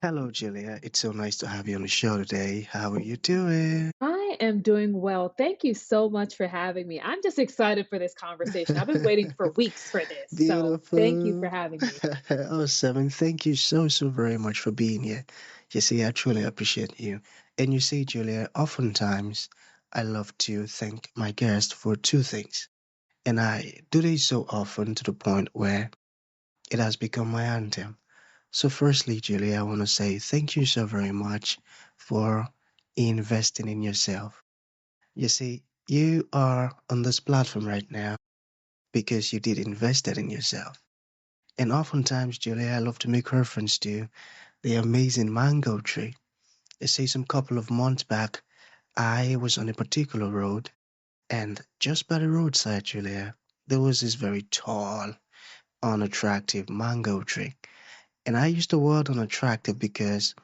Hello, Julia. It's so nice to have you on the show today. How are you doing? I am doing well. Thank you so much for having me. I'm just excited for this conversation. I've been waiting for weeks for this. So thank you for Beautiful. having me. Awesome. And thank you so very much for being here. You see, I truly appreciate you. And you see, Julia, oftentimes I love to thank my guests for two things. And I do this so often to the point where it has become my anthem. So, firstly, Julia, I want to say thank you so very much for investing in yourself. You see, you are on this platform right now because you did invested in yourself. And oftentimes, Julia, I love to make reference to the amazing mango tree. You see, some couple of months back, I was on a particular road, and just by the roadside, Julia, there was this very tall, unattractive mango tree. And I used the word unattractive because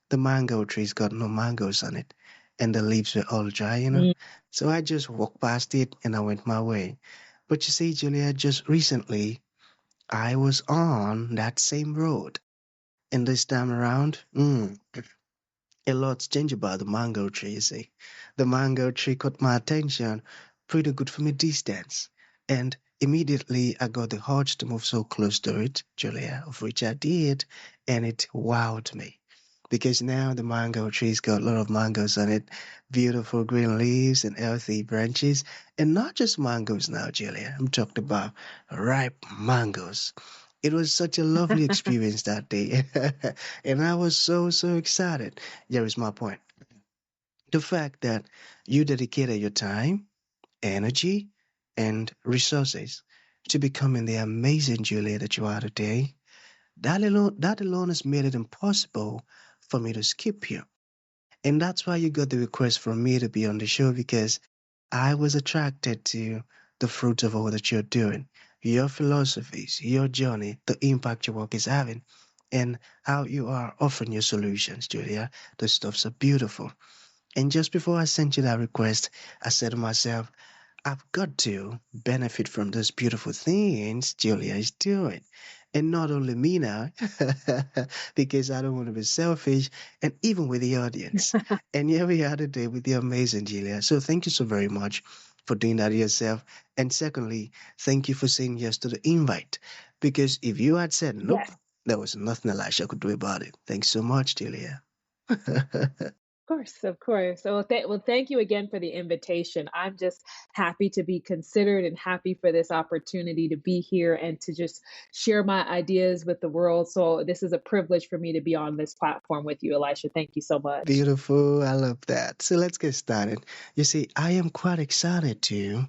the mango tree's got no mangoes on it, and the leaves were all dry. Mm. So I just walked past it and I went my way. But you see, Julia, just recently I was on that same road, and this time around, a lot's changed about the mango tree. You see, the mango tree caught my attention pretty good from a distance, and immediately I got the urge to move so close to it, Julia, of which I did, and it wowed me because now the mango tree's got a lot of mangoes on it, beautiful green leaves and healthy branches, and not just mangoes now, Julia. I'm talking about ripe mangoes. It was such a lovely experience that day, and I was so excited. Here is my point: the fact that you dedicated your time, energy, and resources to becoming the amazing Julia that you are today. That alone has made it impossible for me to skip you. And that's why you got the request from me to be on the show because I was attracted to the fruit of all that you're doing, your philosophies, your journey, the impact your work is having, and how you are offering your solutions, Julia. The stuff's so beautiful. And just before I sent you that request, I said to myself, I've got to benefit from those beautiful things Julia is doing. And not only me now, because I don't want to be selfish, and even with the audience. And here we are today with the amazing Julia. So thank you so very much for doing that yourself. And secondly, thank you for saying yes to the invite. Because if you had said nope, Yes. there was nothing Elisha could do about it. Thanks so much, Julia. Of course, of course. Well, thank you again for the invitation. I'm just happy to be considered and happy for this opportunity to be here and to just share my ideas with the world. So this is a privilege for me to be on this platform with you, Elisha. Thank you so much. Beautiful. I love that. So let's get started. You see, I am quite excited to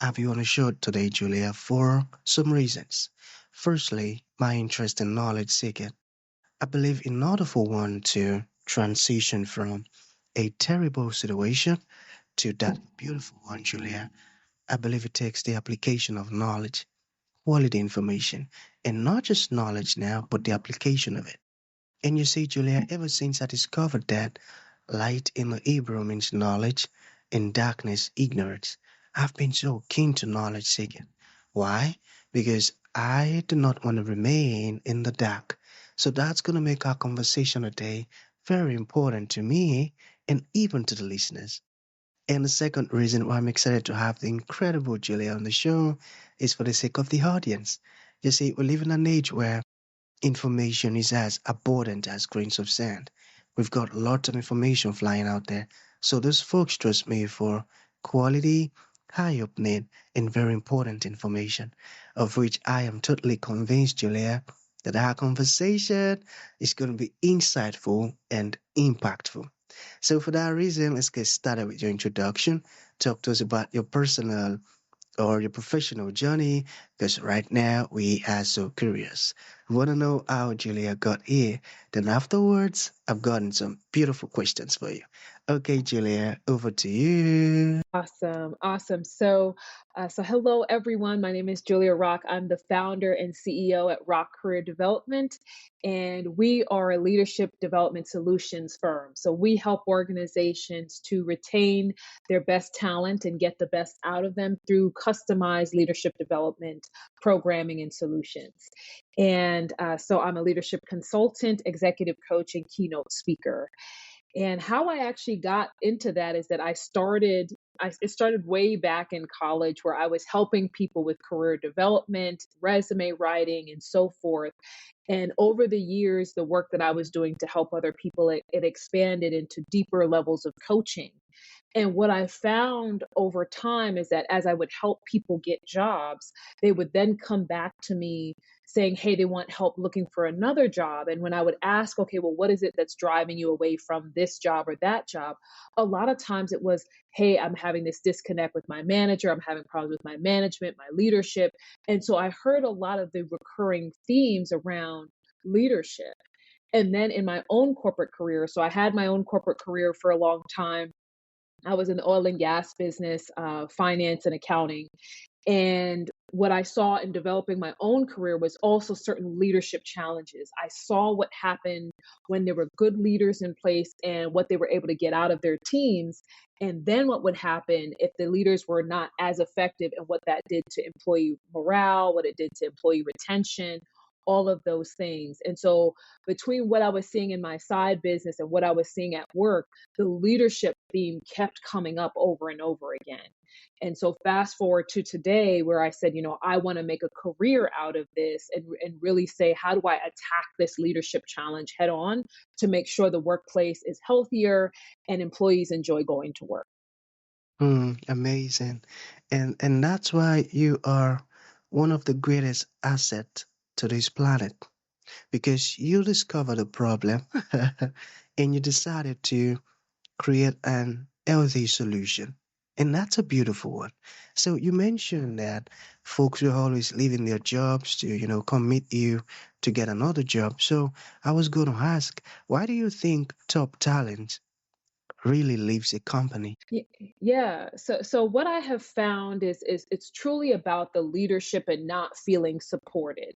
have you on the show today, Julia, for some reasons. Firstly, my interest in knowledge seeking. I believe in order for one to transition from a terrible situation to that beautiful one, Julia, I believe it takes the application of knowledge, quality information, and not just knowledge now, but the application of it. And you see, Julia, ever since I discovered that light in the Hebrew means knowledge and darkness ignorance, I've been so keen to knowledge seeking. Why? Because I do not want to remain in the dark. So that's going to make our conversation today very important to me and even to the listeners. And the second reason why I'm excited to have the incredible Julia on the show is for the sake of the audience. You see, we live in an age where information is as abundant as grains of sand. We've got lots of information flying out there. So those folks trust me for quality, high opening, and very important information, of which I am totally convinced, Julia, that our conversation is going to be insightful and impactful. So for that reason, let's get started with your introduction. Talk to us about your personal or your professional journey because right now we are so curious. We want to know how Julia got here. Then afterwards, I've gotten some beautiful questions for you. Okay, Julia, over to you. Awesome, awesome. So hello everyone. My name is Julia Rock. I'm the founder and CEO at Rock Career Development, and we are a leadership development solutions firm. So we help organizations to retain their best talent and get the best out of them through customized leadership development programming and solutions. And so I'm a leadership consultant, executive coach, and keynote speaker. And how I actually got into that is that it started way back in college where I was helping people with career development, resume writing, and so forth. And over the years, the work that I was doing to help other people, it expanded into deeper levels of coaching. And what I found over time is that as I would help people get jobs, they would then come back to me saying, hey, they want help looking for another job. And when I would ask, okay, well, what is it that's driving you away from this job or that job? A lot of times it was, hey, I'm having this disconnect with my manager. I'm having problems with my management, my leadership. And so I heard a lot of the recurring themes around leadership. And then in my own corporate career, so I had my own corporate career for a long time. I was in the oil and gas business, finance and accounting. And what I saw in developing my own career was also certain leadership challenges. I saw what happened when there were good leaders in place and what they were able to get out of their teams. And then what would happen if the leaders were not as effective, and what that did to employee morale, what it did to employee retention, all of those things. And so, between what I was seeing in my side business and what I was seeing at work, the leadership theme kept coming up over and over again. And so fast forward to today where I said, I want to make a career out of this, and really say, how do I attack this leadership challenge head on to make sure the workplace is healthier and employees enjoy going to work? Amazing. And that's why you are one of the greatest assets to this planet because you discovered a problem and you decided to create an healthy solution. And that's a beautiful one. So you mentioned that folks were always leaving their jobs to, come meet you to get another job. So I was going to ask, why do you think top talent really leaves a company? Y- Yeah. So what I have found is it's truly about the leadership and not feeling supported.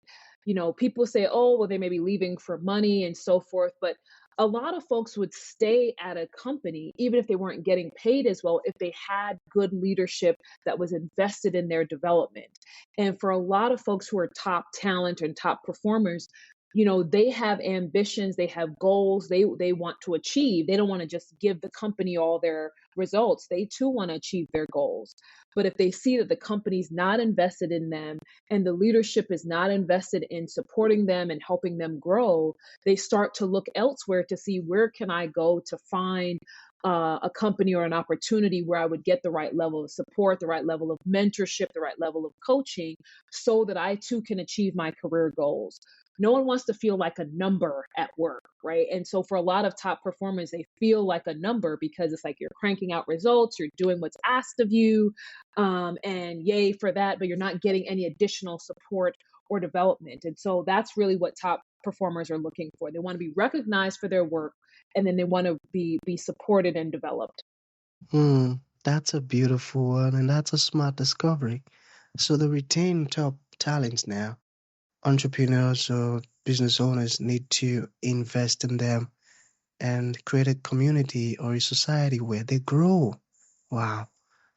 People say, "Oh, well, they may be leaving for money and so forth," but a lot of folks would stay at a company even if they weren't getting paid as well if they had good leadership that was invested in their development. And for a lot of folks who are top talent and top performers, they have ambitions, they have goals, they want to achieve. They don't want to just give the company all their results. They too want to achieve their goals. But if they see that the company's not invested in them and the leadership is not invested in supporting them and helping them grow, they start to look elsewhere to see, where can I go to find a company or an opportunity where I would get the right level of support, the right level of mentorship, the right level of coaching, so that I too can achieve my career goals. No one wants to feel like a number at work, right? And so for a lot of top performers, they feel like a number because it's like you're cranking out results, you're doing what's asked of you, and yay for that, but you're not getting any additional support or development. And so that's really what top performers are looking for. They want to be recognized for their work, and then they want to be supported and developed. Hmm, that's a beautiful one, and that's a smart discovery. So the retain top talents now. Entrepreneurs or business owners need to invest in them and create a community or a society where they grow. Wow,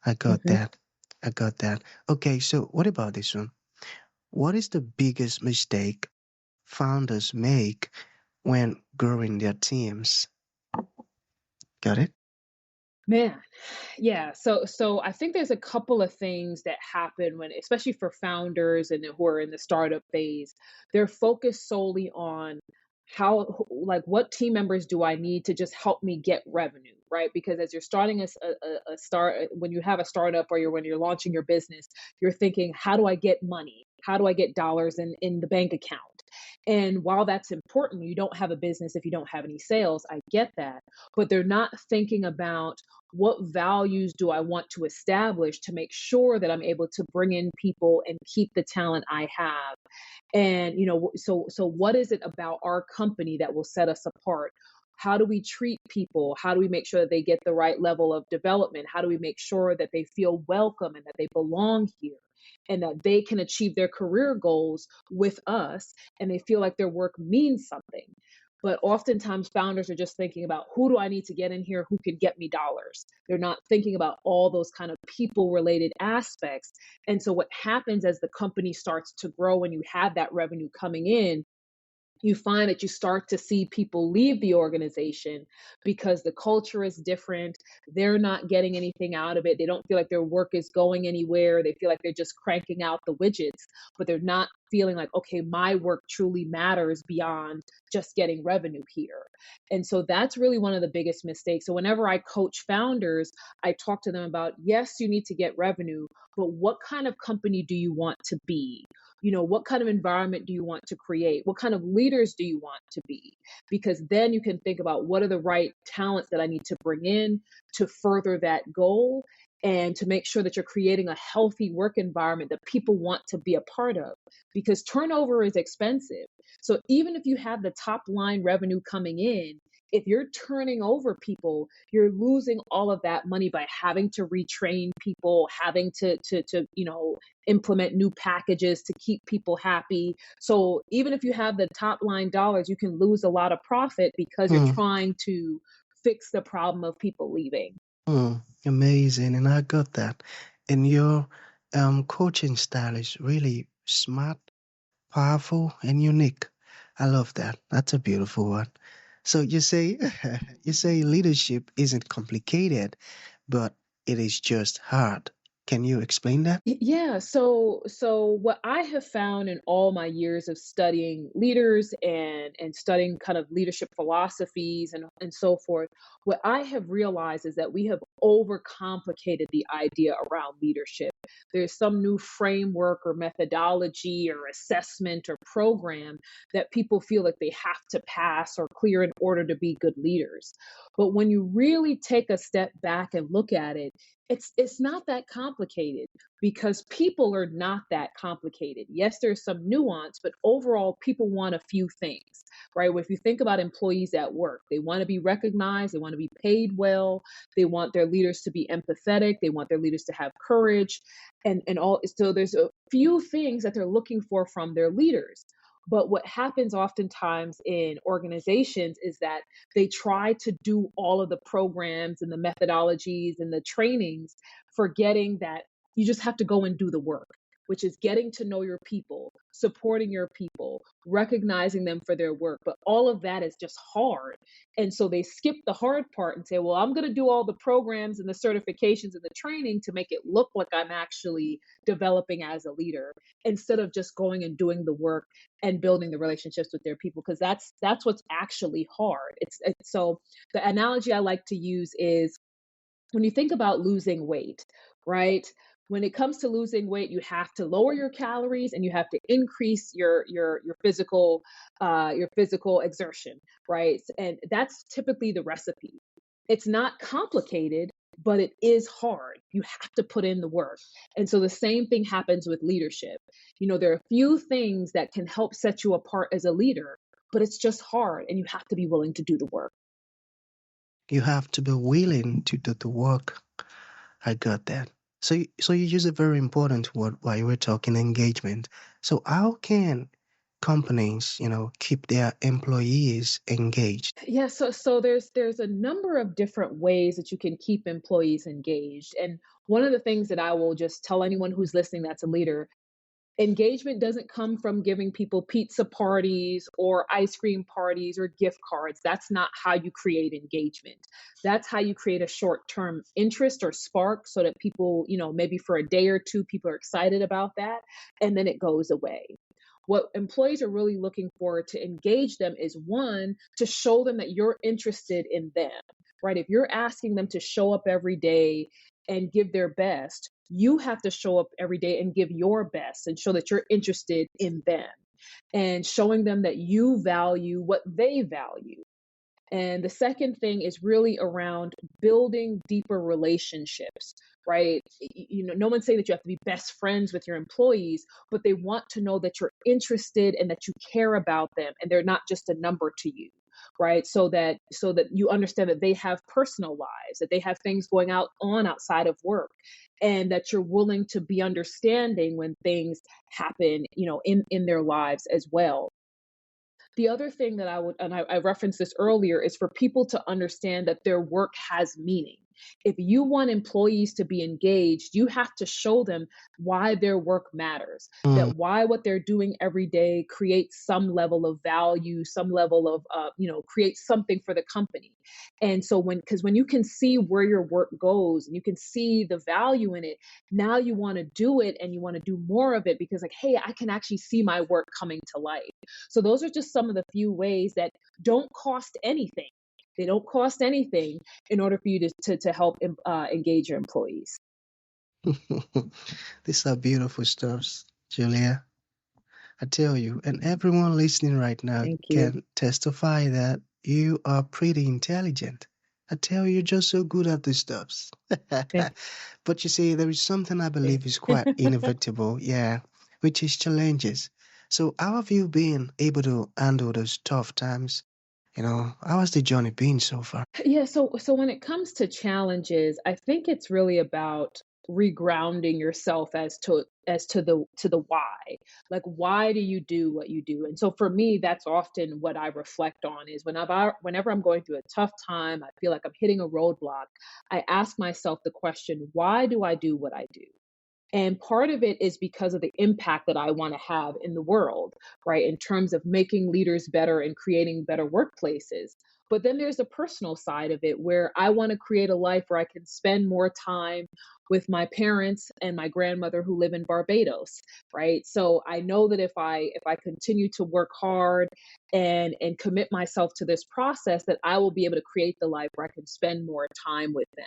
I got Mhm. that. I got that. Okay, so what about this one? What is the biggest mistake founders make when growing their teams? Got it? Man, yeah. So I think there's a couple of things that happen when, especially for founders and who are in the startup phase, they're focused solely on like, what team members do I need to just help me get revenue, right? Because as you're starting a start, when you have a startup, or when you're launching your business, you're thinking, how do I get money? How do I get dollars in the bank account? And while that's important, you don't have a business if you don't have any sales. I get that, but they're not thinking about, what values do I want to establish to make sure that I'm able to bring in people and keep the talent I have? And so what is it about our company that will set us apart? How do we treat people? How do we make sure that they get the right level of development? How do we make sure that they feel welcome and that they belong here, and that they can achieve their career goals with us, and they feel like their work means something? But oftentimes founders are just thinking about, who do I need to get in here who can get me dollars? They're not thinking about all those kind of people related aspects. And so what happens as the company starts to grow and you have that revenue coming in, you find that you start to see people leave the organization because the culture is different. They're not getting anything out of it. They don't feel like their work is going anywhere. They feel like they're just cranking out the widgets, but they're not feeling like, okay, my work truly matters beyond just getting revenue here. And so that's really one of the biggest mistakes. So whenever I coach founders, I talk to them about, yes, you need to get revenue, but what kind of company do you want to be? What kind of environment do you want to create? What kind of leaders do you want to be? Because then you can think about, what are the right talents that I need to bring in to further that goal, and to make sure that you're creating a healthy work environment that people want to be a part of, because turnover is expensive. So even if you have the top line revenue coming in, if you're turning over people, you're losing all of that money by having to retrain people, having to implement new packages to keep people happy. So even if you have the top line dollars, you can lose a lot of profit because you're Mm, trying to fix the problem of people leaving. amazing, and I got that. And your coaching style is really smart, powerful, and unique. I love that. That's a beautiful one. So you say you say leadership isn't complicated, but it is just hard. Can you explain that? Yeah, so what I have found in all my years of studying leaders and studying kind of leadership philosophies and so forth, what I have realized is that we have overcomplicated the idea around leadership. There's some new framework or methodology or assessment or program that people feel like they have to pass or clear in order to be good leaders. But when you really take a step back and look at it, it's not that complicated, because people are not that complicated. Yes, there's some nuance, but overall, people want a few things, right? If you think about employees at work, they want to be recognized, they want to be paid well, they want their leaders to be empathetic, they want their leaders to have courage, and all. So there's a few things that they're looking for from their leaders. But what happens oftentimes in organizations is that they try to do all of the programs and the methodologies and the trainings, forgetting that you just have to go and do the work, which is getting to know your people, supporting your people, recognizing them for their work. But all of that is just hard. And so they skip the hard part and say, well, I'm going to do all the programs and the certifications and the training to make it look like I'm actually developing as a leader, instead of just going and doing the work and building the relationships with their people, because that's what's actually hard. It's so the analogy I like to use is, when you think about losing weight, right? When it comes to losing weight, you have to lower your calories and you have to increase your physical exertion, right? And that's typically the recipe. It's not complicated, but it is hard. You have to put in the work. And so the same thing happens with leadership. There are a few things that can help set you apart as a leader, but it's just hard and you have to be willing to do the work. You have to be willing to do the work. I got that. So you use a very important word while you were talking engagement. So how can companies, keep their employees engaged? Yeah, so there's a number of different ways that you can keep employees engaged. And one of the things that I will just tell anyone who's listening that's a leader, engagement doesn't come from giving people pizza parties or ice cream parties or gift cards. That's not how you create engagement. That's how you create a short-term interest or spark, so that people, maybe for a day or two, people are excited about that, and then it goes away. What employees are really looking for to engage them is, one, to show them that you're interested in them, right? If you're asking them to show up every day and give their best, you have to show up every day and give your best and show that you're interested in them, and showing them that you value what they value. And the second thing is really around building deeper relationships, right? No one's saying that you have to be best friends with your employees, but they want to know that you're interested and that you care about them and they're not just a number to you, right? So that you understand that they have personal lives, that they have things going on outside of work, and that you're willing to be understanding when things happen, in their lives as well. The other thing that I would, and I referenced this earlier, is for people to understand that their work has meaning. If you want employees to be engaged, you have to show them why their work matters, Mm, that why what they're doing every day creates some level of value, some level of, creates something for the company. And so because when you can see where your work goes and you can see the value in it, now you want to do it and you want to do more of it because, like, hey, I can actually see my work coming to life. So those are just some of the few ways that don't cost anything. They don't cost anything in order for you to help engage your employees. these are beautiful stuffs, Julia. I tell you, and everyone listening right now Thank you. can testify that you are pretty intelligent. I tell you, you're just so good at these stuffs. Thank, But you see, there is something I thank believe is you. quite inevitable, yeah, which is challenges. So, how have you been able to handle those tough times? How has the journey been so far? Yeah, so when it comes to challenges, I think it's really about regrounding yourself as to the why. Like, why do you do what you do? And so for me, that's often what I reflect on is whenever I'm going through a tough time, I feel like I'm hitting a roadblock, I ask myself the question, why do I do what I do? And part of it is because of the impact that I want to have in the world, right? In terms of making leaders better and creating better workplaces. But then there's a personal side of it where I want to create a life where I can spend more time with my parents and my grandmother who live in Barbados, right? So I know that if I continue to work hard and commit myself to this process, that I will be able to create the life where I can spend more time with them.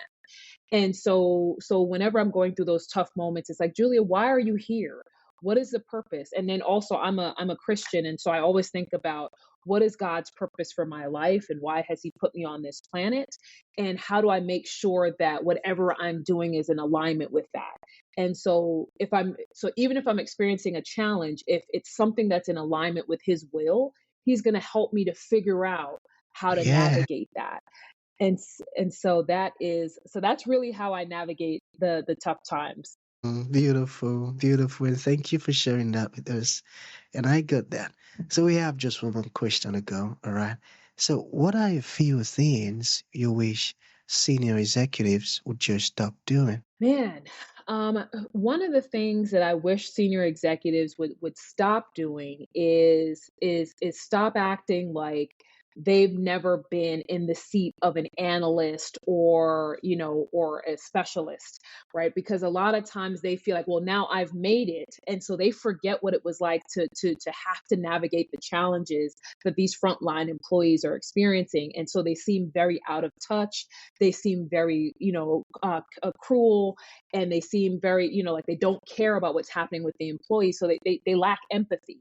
And so whenever I'm going through those tough moments, it's like, Julia, why are you here? What is the purpose? And then also I'm a Christian, and so I always think about what is God's purpose for my life and why has he put me on this planet? And how do I make sure that whatever I'm doing is in alignment with that? And so even if I'm experiencing a challenge, if it's something that's in alignment with his will, he's going to help me to figure out how to Yeah. navigate that. And that's really how I navigate the tough times. Beautiful, beautiful. And thank you for sharing that with us. And I got that. So we have just one more question to go. All right. So, what are a few things you wish senior executives would just stop doing? Man, one of the things that I wish senior executives would stop doing is stop acting like they've never been in the seat of an analyst or a specialist, right? Because a lot of times they feel like, well, now I've made it, and so they forget what it was like to have to navigate the challenges that these frontline employees are experiencing, and so they seem very out of touch. They seem very, cruel, and they seem very, like they don't care about what's happening with the employees. So they lack empathy.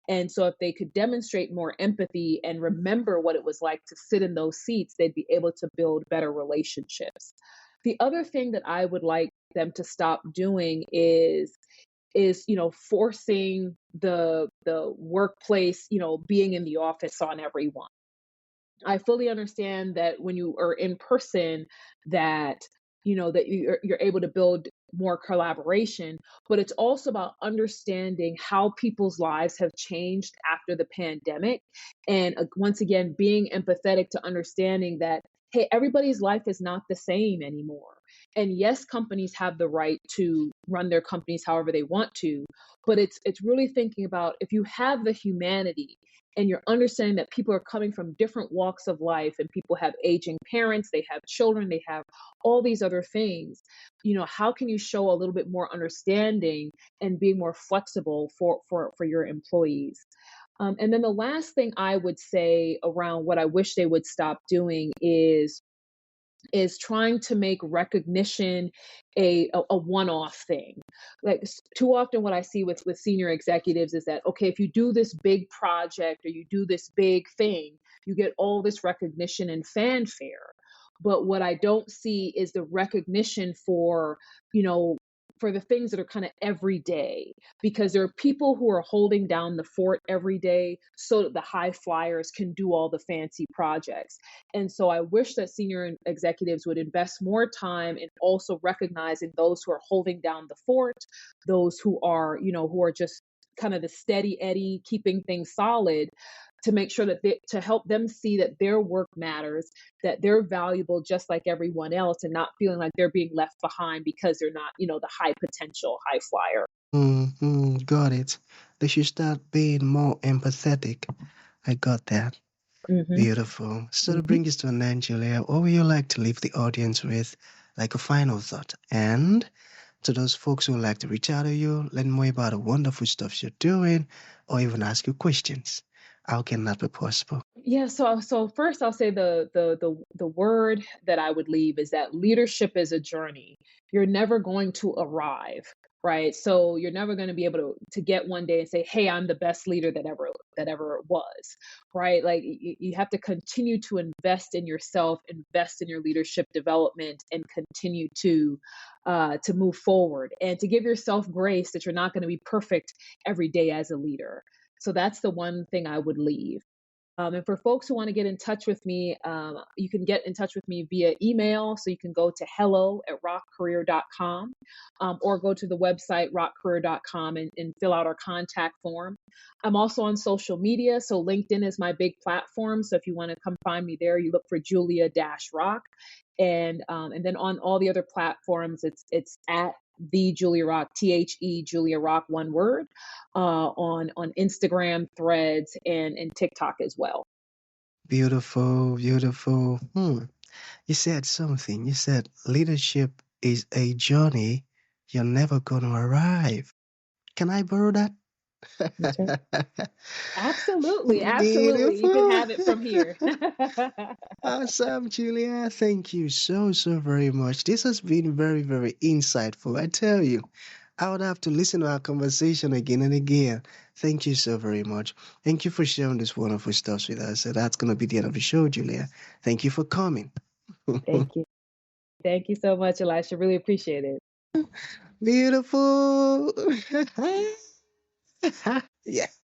And so if they could demonstrate more empathy and remember what it was like to sit in those seats, they'd be able to build better relationships. The other thing that I would like them to stop doing is forcing the workplace, being in the office on everyone. I fully understand that when you are in person, that that you're able to build more collaboration, but it's also about understanding how people's lives have changed after the pandemic, and once again being empathetic to understanding that, hey, everybody's life is not the same anymore. And yes, companies have the right to run their companies however they want to, but it's really thinking about, if you have the humanity and you're understanding that people are coming from different walks of life, and people have aging parents, they have children, they have all these other things, how can you show a little bit more understanding and be more flexible for your employees? And then the last thing I would say around what I wish they would stop doing is trying to make recognition a one-off thing. Like, too often what I see with senior executives is that, okay, if you do this big project or you do this big thing, you get all this recognition and fanfare. But what I don't see is the recognition you know for the things that are kind of everyday, because there are people who are holding down the fort every day so that the high flyers can do all the fancy projects. And so I wish that senior executives would invest more time in also recognizing those who are holding down the fort, those who are just kind of the steady Eddie, keeping things solid, to make sure that to help them see that their work matters, that they're valuable just like everyone else, and not feeling like they're being left behind because they're not, the high potential high flyer. Mm-hmm, got it. They should start being more empathetic. I got that. Hmm. Beautiful. So to Hmm. bring this to an end, Julia, what would you like to leave the audience with, like a final thought? And to those folks who would like to reach out to you, learn more about the wonderful stuff you're doing, or even ask you questions, how can that be possible? Yeah, so first I'll say the word that I would leave is that leadership is a journey. You're never going to arrive, right? So you're never going to be able to get one day and say, "Hey, I'm the best leader that ever was," right? Like you have to continue to invest in yourself, invest in your leadership development, and continue to move forward and to give yourself grace that you're not going to be perfect every day as a leader. So that's the one thing I would leave. And for folks who want to get in touch with me, you can get in touch with me via email. So you can go to hello@rockcareer.com, or go to the website rockcareer.com and fill out our contact form. I'm also on social media. So LinkedIn is my big platform. So if you want to come find me there, you look for Julia Rock. And then on all the other platforms, it's at the Julia Rock, Julia Rock, one word, on Instagram, Threads, and TikTok as well. Beautiful, beautiful. You said something. You said leadership is a journey. You're never going to arrive. Can I borrow that? That's right. Absolutely, absolutely. You can Beautiful. have it from here. Awesome, Julia. Thank you so, so very much. This has been very, very insightful. I tell you, I would have to listen to our conversation again and again. Thank you so very much. Thank you for sharing this wonderful stuff with us. So that's going to be the end of the show, Julia. Thank you for coming. Thank you. Thank you so much, Elisha. Really appreciate it. Beautiful. Yeah.